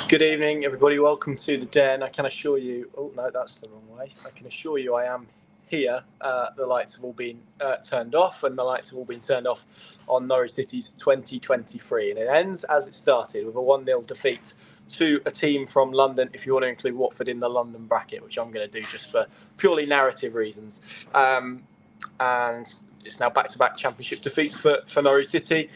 Good evening, everybody. Welcome to the Den. I can assure you... Oh, no, that's the wrong way. I can assure you I am here. The lights have all been turned off, and the lights have all been turned off on Norwich City's 2023. And it ends as it started, with a 1-0 defeat to a team from London, if you want to include Watford in the London bracket, which I'm going to do just for purely narrative reasons. And it's now back-to-back championship defeats for Norwich City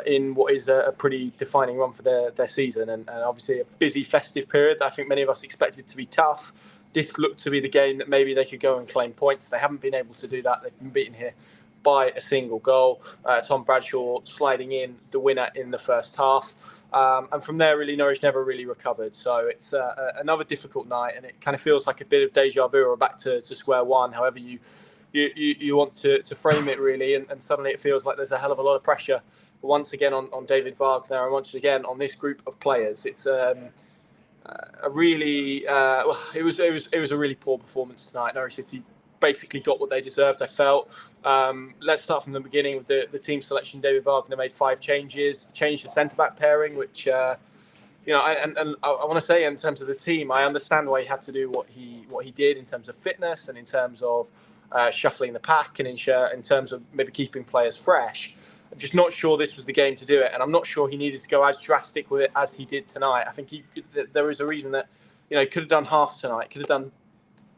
in what is a pretty defining run for their season, and obviously a busy festive period that I think many of us expected to be tough. This looked to be the game that maybe they could go and claim points. They haven't been able to do that. They've been beaten here by a single goal. Tom Bradshaw sliding in the winner in the first half. And from there, really, Norwich never really recovered. So it's another difficult night, and it kind of feels like a bit of deja vu or back to square one, however you want to frame it, really, and suddenly it feels like there's a hell of a lot of pressure once again on David Wagner and once again on this group of players. It's a really it was a really poor performance tonight. Norwich City basically got what they deserved, I felt. Let's start from the beginning with the team selection. David Wagner made 5 changes, changed the centre-back pairing, which and I want to say, in terms of the team, I understand why he had to do what he did in terms of fitness and in terms of shuffling the pack and in terms of maybe keeping players fresh. I'm just not sure this was the game to do it, and I'm not sure he needed to go as drastic with it as he did tonight. I think there is a reason that he could have done half tonight, could have done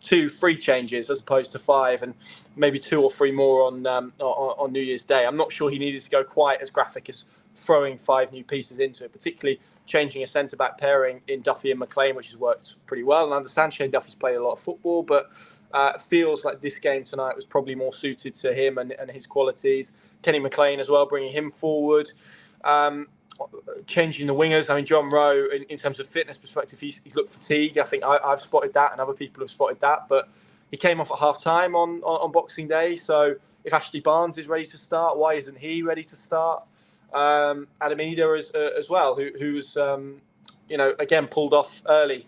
2-3 changes as opposed to 5, and maybe 2 or 3 more on New Year's Day. I'm not sure he needed to go quite as graphic as throwing 5 new pieces into it, particularly changing a centre-back pairing in Duffy and McLean, which has worked pretty well. And I understand Shane Duffy's played a lot of football, but it feels like this game tonight was probably more suited to him and his qualities. Kenny McLean as well, bringing him forward. Changing the wingers. I mean, John Rowe, in terms of fitness perspective, he's looked fatigued. I think I've spotted that, and other people have spotted that. But he came off at half-time on Boxing Day. So if Ashley Barnes is ready to start, why isn't he ready to start? Adam Eder as well, who's again pulled off early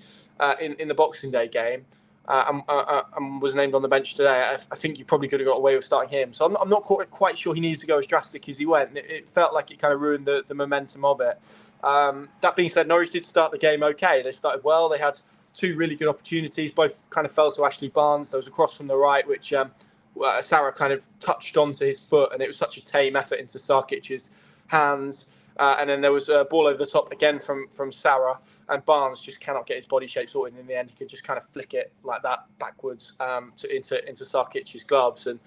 in the Boxing Day game. And was named on the bench today. I think you probably could have got away with starting him. So I'm not quite sure he needed to go as drastic as he went. It felt like it kind of ruined the momentum of it. That being said, Norwich did start the game okay. They started well. They had 2 really good opportunities. Both kind of fell to Ashley Barnes. There was a cross from the right, which Sarah kind of touched onto his foot, and it was such a tame effort into Sarkic's hands. And then there was a ball over the top again from Sarah, and Barnes just cannot get his body shape sorted. In the end, he could just kind of flick it like that backwards into Sarkic's gloves, and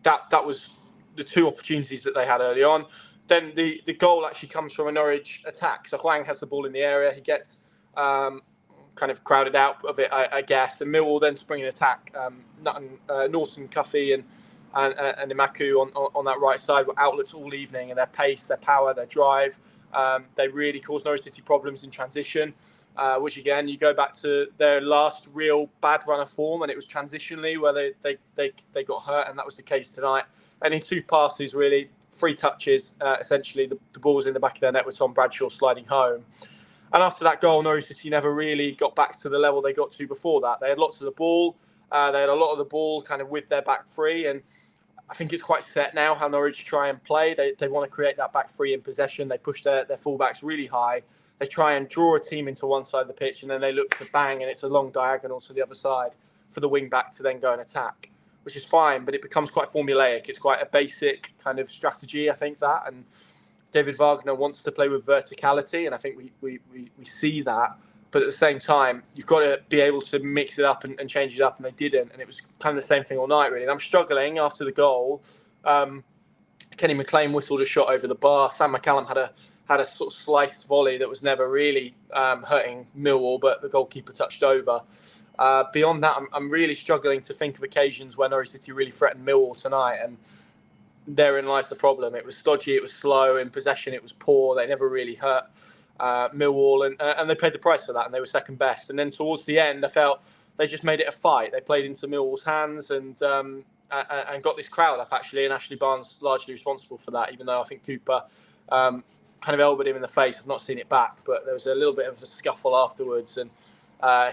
that was the 2 opportunities that they had early on. Then the goal actually comes from a Norwich attack. So Hwang has the ball in the area. He gets kind of crowded out of it, I guess, and Millwall then spring an attack. Norton, Cuffy, and Imaku on that right side were outlets all evening, and their pace, their power, their drive, they really caused Norwich City problems in transition, which again, you go back to their last real bad run of form, and it was transitionally where they got hurt, and that was the case tonight. And in 2 passes, really, 3 touches, essentially, the ball was in the back of their net with Tom Bradshaw sliding home. And after that goal, Norwich City never really got back to the level they got to before that. They had lots of the ball. They had a lot of the ball kind of with their back 3, and I think it's quite set now how Norwich try and play. They want to create that back 3 in possession. They push their fullbacks really high. They try and draw a team into one side of the pitch, and then they look to bang, and it's a long diagonal to the other side for the wing back to then go and attack, which is fine, but it becomes quite formulaic. It's quite a basic kind of strategy, I think, that. And David Wagner wants to play with verticality, and I think we see that. But at the same time, you've got to be able to mix it up and change it up, and they didn't. And it was kind of the same thing all night, really. And I'm struggling after the goal. Kenny McLean whistled a shot over the bar. Sam McCallum had a sort of sliced volley that was never really hurting Millwall, but the goalkeeper touched over. Beyond that, I'm really struggling to think of occasions where Norwich City really threatened Millwall tonight, and therein lies the problem. It was stodgy, it was slow, in possession it was poor. They never really hurt Millwall, and they paid the price for that, and they were second best. And then towards the end, I felt they just made it a fight. They played into Millwall's hands and got this crowd up, actually, and Ashley Barnes largely responsible for that, even though I think Cooper kind of elbowed him in the face. I've not seen it back, but there was a little bit of a scuffle afterwards, and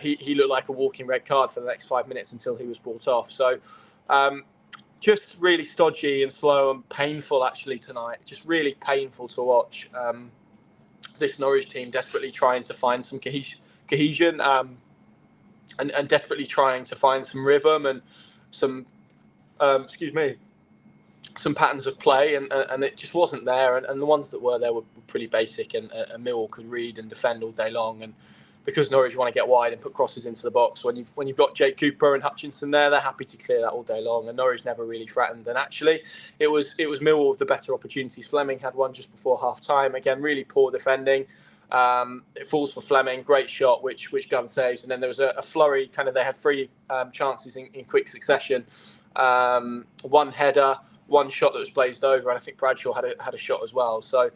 he looked like a walking red card for the next 5 minutes until he was brought off. So just really stodgy and slow and painful, actually, tonight. Just really painful to watch. this Norwich team desperately trying to find some cohesion and desperately trying to find some rhythm and some some patterns of play, and it just wasn't there. And the ones that were there were pretty basic, and Millwall could read and defend all day long. And because Norwich want to get wide and put crosses into the box, when you've got Jake Cooper and Hutchinson there, they're happy to clear that all day long. And Norwich never really threatened. And actually, it was Millwall with the better opportunities. Fleming had one just before half time. Again, really poor defending. It falls for Fleming, great shot, which Gunn saves. And then there was a flurry. They had three chances in quick succession. One header, one shot that was blazed over, and I think Bradshaw had a shot as well. So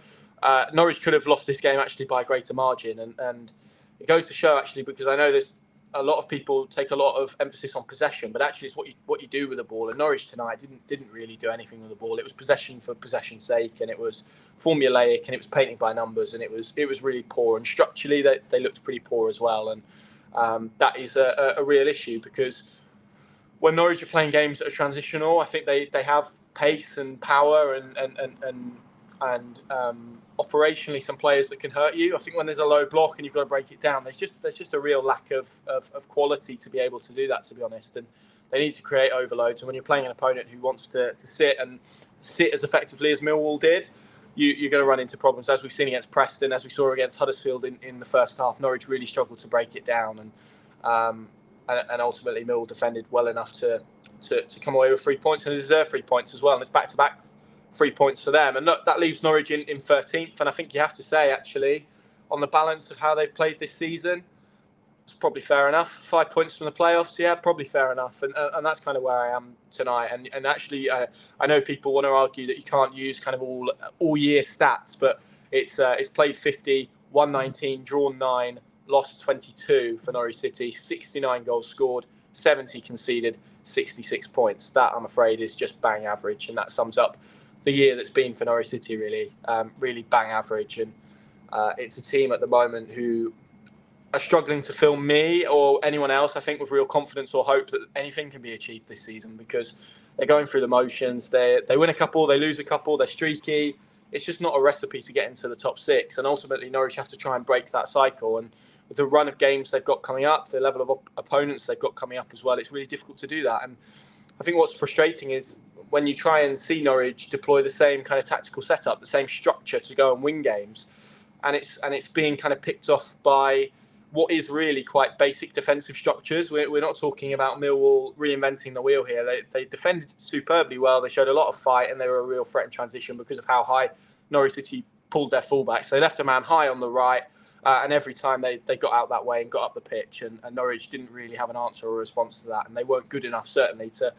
Norwich could have lost this game actually by a greater margin, and it goes to show actually, because I know there's a lot of people take a lot of emphasis on possession, but actually it's what you do with the ball. And Norwich tonight didn't really do anything with the ball. It was possession for possession's sake, and it was formulaic, and it was painting by numbers, and it was really poor. And structurally they looked pretty poor as well, and that is a real issue, because when Norwich are playing games that are transitional, I think they have pace and power and operationally some players that can hurt you. I think when there's a low block and you've got to break it down, there's just a real lack of quality to be able to do that, to be honest. And they need to create overloads. And when you're playing an opponent who wants to sit as effectively as Millwall did, you're going to run into problems, as we've seen against Preston, as we saw against Huddersfield in the first half. Norwich really struggled to break it down, and ultimately Millwall defended well enough to come away with 3 points, and they deserve 3 points as well. And it's back-to-back 3 points for them. And look, that leaves Norwich in 13th. And I think you have to say, actually, on the balance of how they've played this season, it's probably fair enough. 5 points from the playoffs, yeah, probably fair enough. And that's kind of where I am tonight. And actually, I know people want to argue that you can't use kind of all year stats, but it's played 50, won 19, drawn 9, lost 22 for Norwich City, 69 goals scored, 70 conceded, 66 points. That, I'm afraid, is just bang average, and that sums up the year that's been for Norwich City, really. Really bang average. And it's a team at the moment who are struggling to fill me or anyone else, I think, with real confidence or hope that anything can be achieved this season, because they're going through the motions. They win a couple, they lose a couple, they're streaky. It's just not a recipe to get into the top six. And ultimately, Norwich have to try and break that cycle. And with the run of games they've got coming up, the level of opponents they've got coming up as well, it's really difficult to do that. And I think what's frustrating is when you try and see Norwich deploy the same kind of tactical setup, the same structure to go and win games, and it's being kind of picked off by what is really quite basic defensive structures. We're not talking about Millwall reinventing the wheel here. They defended superbly well. They showed a lot of fight, and they were a real threat in transition because of how high Norwich City pulled their fullbacks. They left a man high on the right, and every time they got out that way and got up the pitch, and Norwich didn't really have an answer or a response to that, and they weren't good enough, certainly, to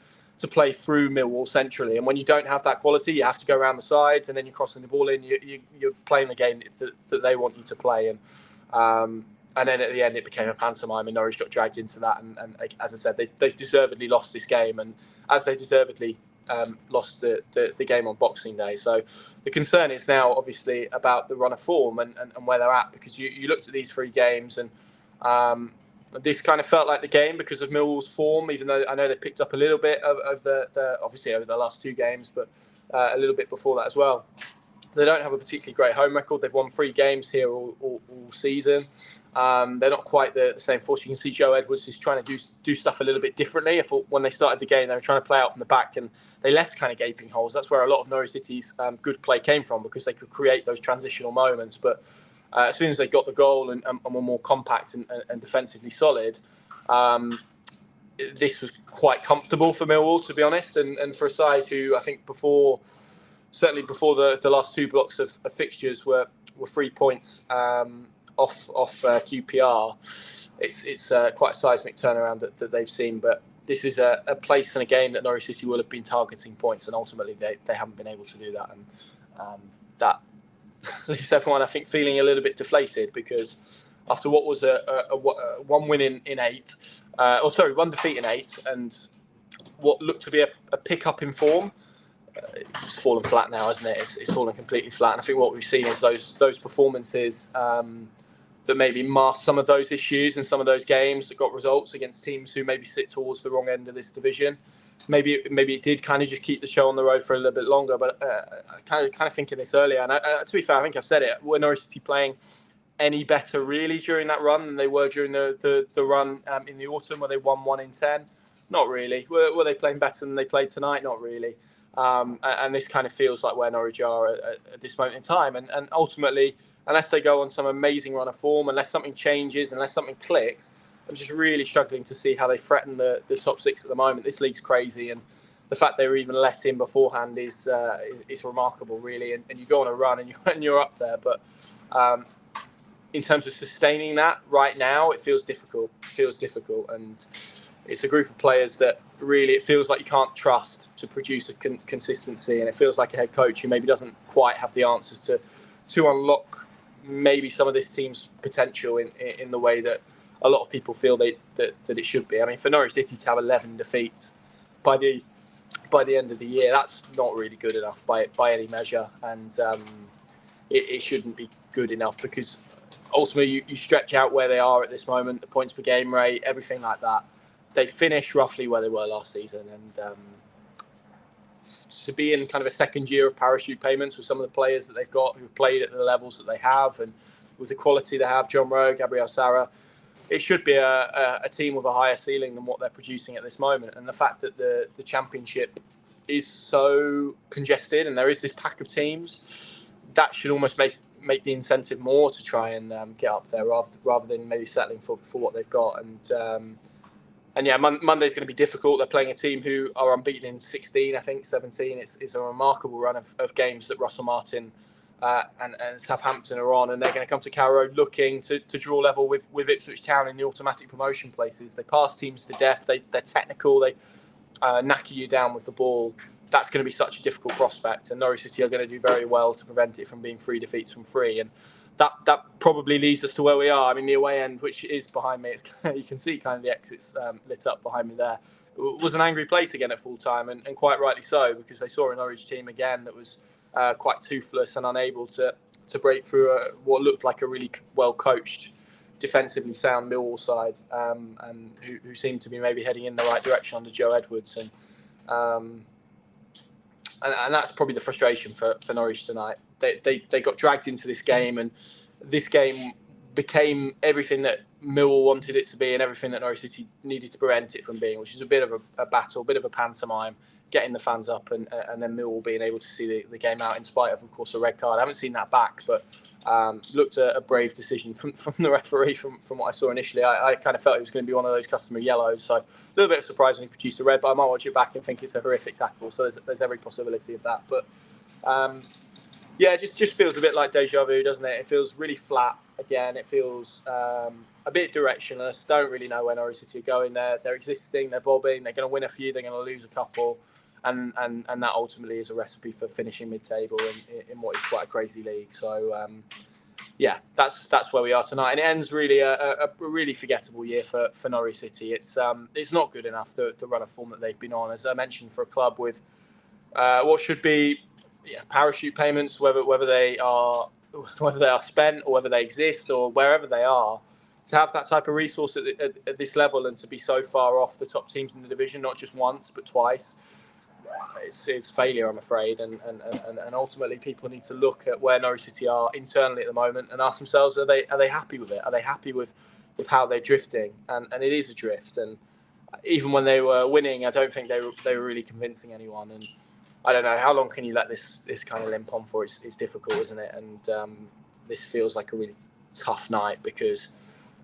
play through Millwall centrally. And when you don't have that quality, you have to go around the sides, and then you're crossing the ball in. You're playing the game that they want you to play, and then at the end it became a pantomime, and Norwich got dragged into that. And as I said, they've deservedly lost this game, and as they deservedly lost the game on Boxing Day. So the concern is now obviously about the run of form and where they're at, because you looked at these 3 games, and this kind of felt like the game because of Millwall's form, even though I know they've picked up a little bit of the obviously over the last 2 games, but a little bit before that as well. They don't have a particularly great home record. They've won 3 games here all season. They're not quite the same force. You can see Joe Edwards is trying to do stuff a little bit differently. When they started the game, they were trying to play out from the back, and they left kind of gaping holes. That's where a lot of Norwich City's good play came from, because they could create those transitional moments. But as soon as they got the goal and were more compact and defensively solid, this was quite comfortable for Millwall, to be honest. And for a side who I think certainly before the last 2 blocks of fixtures were 3 points off QPR, it's quite a seismic turnaround that they've seen. But this is a place and a game that Norwich City will have been targeting points, and ultimately they haven't been able to do that. And that leaves everyone, I think, feeling a little bit deflated, because after what was a 1 win in 8, 1 defeat in 8, and what looked to be a pick-up in form, it's fallen flat now, hasn't it? It's fallen completely flat. And I think what we've seen is those performances that maybe mask some of those issues and some of those games that got results against teams who maybe sit towards the wrong end of this division. maybe it did kind of just keep the show on the road for a little bit longer. But I kind of thinking this earlier, and to be fair, I think I've said it. Were Norwich City playing any better really during that run than they were during the run in the autumn where they won 1 in 10? Not really. Were they playing better than they played tonight? Not really. And this kind of feels like where Norwich are at this moment in time. And ultimately, unless they go on some amazing run of form, unless something changes, unless something clicks, I'm just really struggling to see how they threaten the top 6 at the moment. This league's crazy, and the fact they were even let in beforehand is remarkable, really. And you go on a run and you're up there. But in terms of sustaining that right now, it feels difficult. And it's a group of players that really, it feels like you can't trust to produce a consistency. And it feels like a head coach who maybe doesn't quite have the answers to unlock maybe some of this team's potential in the way that a lot of people feel that it should be. I mean, for Norwich City to have 11 defeats by the end of the year, that's not really good enough by any measure. And it shouldn't be good enough, because ultimately you stretch out where they are at this moment, the points per game rate, everything like that. They finished roughly where they were last season, and to be in kind of a second year of parachute payments with some of the players that they've got who've played at the levels that they have, and with the quality they have, John Rowe, Gabriel Sara, it should be a team with a higher ceiling than what they're producing at this moment. And the fact that the Championship is so congested and there is this pack of teams, that should almost make the incentive more to try and get up there rather than maybe settling for what they've got. And yeah, Monday's going to be difficult. They're playing a team who are unbeaten in 16, I think 17. It's a remarkable run of games that Russell Martin and Southampton are on, and they're going to come to Carrow looking to draw level with Ipswich Town in the automatic promotion places. They pass teams to death. They're technical. They knacker you down with the ball. That's going to be such a difficult prospect, and Norwich City are going to do very well to prevent it from being 3 defeats from 3. And that probably leads us to where we are. I mean, the away end, which is behind me, you can see kind of the exits lit up behind me there. It was an angry place again at full time, and quite rightly so, because they saw a Norwich team again that was quite toothless and unable to break through what looked like a really well coached, defensively sound Millwall side, and who seemed to be maybe heading in the right direction under Joe Edwards. And that's probably the frustration for Norwich tonight. They got dragged into this game, and this game became everything that Millwall wanted it to be and everything that Norwich City needed to prevent it from being, which is a bit of a battle, a bit of a pantomime, getting the fans up and then Millwall being able to see the game out in spite of course, a red card. I haven't seen that back, but looked a brave decision from the referee from what I saw initially. I kind of felt it was going to be one of those customary yellows, so a little bit of surprise when he produced a red, but I might watch it back and think it's a horrific tackle, so there's every possibility of that. But yeah, it just feels a bit like deja vu, doesn't it? It feels really flat again. It feels a bit directionless. Don't really know where Norwich City are going. They're existing, they're bobbing, they're going to win a few, they're going to lose a couple. And that ultimately is a recipe for finishing mid-table in what is quite a crazy league. So, yeah, that's where we are tonight. And it ends really a really forgettable year for Norwich City. It's not good enough to run a form that they've been on. As I mentioned, for a club with what should be parachute payments, whether they are spent or whether they exist or wherever they are, to have that type of resource at this level and to be so far off the top teams in the division, not just once but twice. It's failure, I'm afraid, and ultimately people need to look at where Norwich City are internally at the moment and ask themselves: Are they happy with it? Are they happy with how they're drifting? And it is a drift. And even when they were winning, I don't think they were really convincing anyone. And I don't know, how long can you let this kind of limp on for? It's difficult, isn't it? And this feels like a really tough night because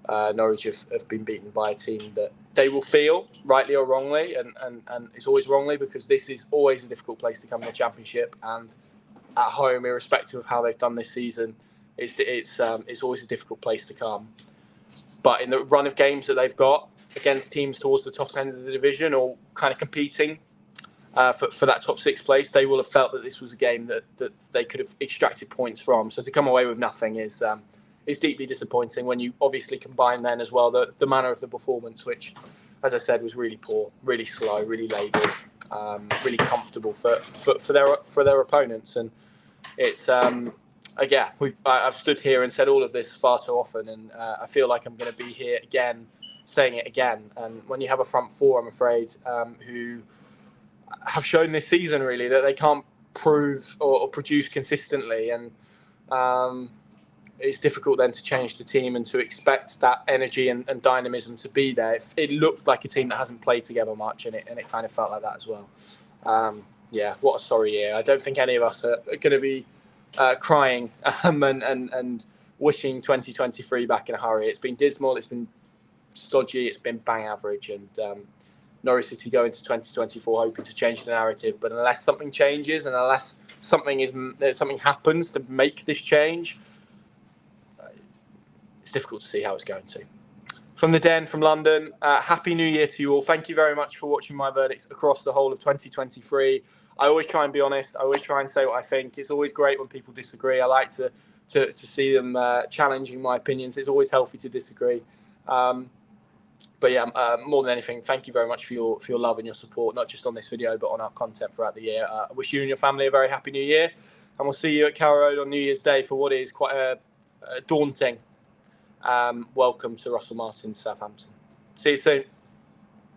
Norwich have been beaten by a team that they will feel, rightly or wrongly, and it's always wrongly, because this is always a difficult place to come in the Championship, and at home, irrespective of how they've done this season, it's always a difficult place to come. But in the run of games that they've got against teams towards the top end of the division or kind of competing for that top 6 place, they will have felt that this was a game that they could have extracted points from. So to come away with nothing is deeply disappointing when you obviously combine then as well the manner of the performance, which, as I said, was really poor, really slow, really laboured, really comfortable for their opponents. And it's again, I've stood here and said all of this far too often, and I feel like I'm going to be here again saying it again. And when you have a front four, I'm afraid, who have shown this season really that they can't prove or produce consistently, and it's difficult then to change the team and to expect that energy and dynamism to be there. It looked like a team that hasn't played together much, and it kind of felt like that as well. Yeah, what a sorry year. I don't think any of us are going to be crying and wishing 2023 back in a hurry. It's been dismal, it's been stodgy, it's been bang average, and Norwich City go into 2024 hoping to change the narrative. But unless something changes and unless something happens to make this change, it's difficult to see how it's going to. From the Den, from London, Happy New Year to you all. Thank you very much for watching my verdicts across the whole of 2023. I always try and be honest. I always try and say what I think. It's always great when people disagree. I like to see them challenging my opinions. It's always healthy to disagree. But yeah, more than anything, thank you very much for your love and your support, not just on this video, but on our content throughout the year. I wish you and your family a very happy New Year. And we'll see you at Carrow Road on New Year's Day for what is quite a daunting welcome to Russell Martin's Southampton. See you soon.